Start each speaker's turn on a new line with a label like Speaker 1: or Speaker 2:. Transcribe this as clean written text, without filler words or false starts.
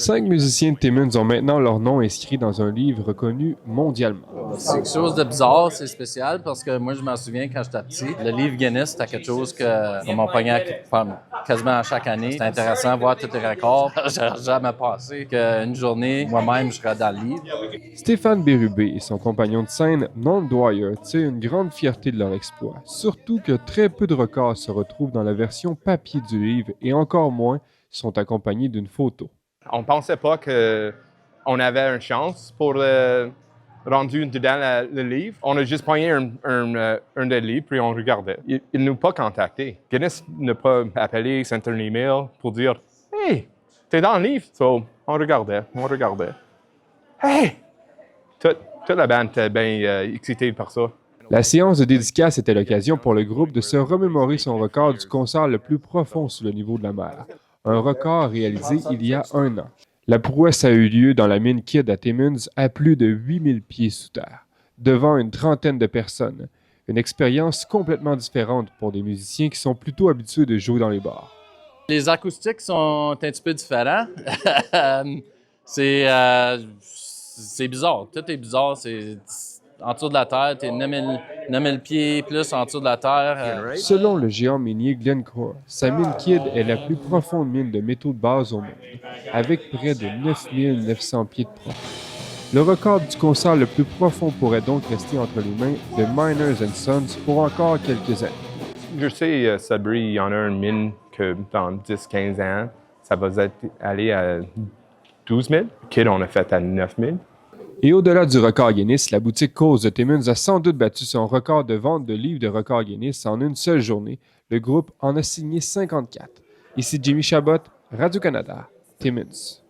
Speaker 1: 5 musiciens de Timmins ont maintenant leur nom inscrit dans un livre reconnu mondialement.
Speaker 2: C'est quelque chose de bizarre, c'est spécial parce que moi, je m'en souviens quand j'étais petit. Le livre Guinness, c'était quelque chose qu'on m'en pognait quasiment à chaque année. C'était intéressant de voir tous les records. J'aurais jamais pensé qu'une journée, moi-même, je serais dans le livre.
Speaker 1: Stéphane Bérubé et son compagnon de scène, Norm Dwyer, tirent une grande fierté de leur exploit, surtout que très peu de records se retrouvent dans la version papier du livre et encore moins sont accompagnés d'une photo.
Speaker 3: On pensait pas qu'on avait une chance pour le rendu dedans le livre. On a juste pogné un des livres puis on regardait. Ils ne nous ont pas contactés. Guinness n'a pas appelé, sent un email pour dire « Hey, t'es dans le livre! » So, on regardait. Hey! Toute la bande était bien excitée par ça.
Speaker 1: La séance de dédicace était l'occasion pour le groupe de se remémorer son record du concert le plus profond sous le niveau de la mer. Un record réalisé il y a 1 an. La prouesse a eu lieu dans la mine Kidd à Timmins à plus de 8000 pieds sous terre, devant une trentaine de personnes. Une expérience complètement différente pour des musiciens qui sont plutôt habitués de jouer dans les bars.
Speaker 2: Les acoustiques sont un petit peu différents. C'est bizarre. Tout est bizarre. C'est en dessous de la terre, t'es 9000 pieds plus en dessous de la terre.
Speaker 1: Selon le géant minier Glencore, sa mine Kidd est la plus profonde mine de métaux de base au monde, avec près de 9900 pieds de profond. Le record du concert le plus profond pourrait donc rester entre les mains de Miners & Sons pour encore quelques années.
Speaker 3: Je sais, Sudbury, il y en a une mine que dans 10-15 ans, ça va aller à 12 000. Kidd, on a fait à 9 000.
Speaker 1: Et au-delà du record Guinness, la boutique Coles de Timmins a sans doute battu son record de vente de livres de record Guinness en une seule journée. Le groupe en a signé 54. Ici Jimmy Chabot, Radio-Canada, Timmins.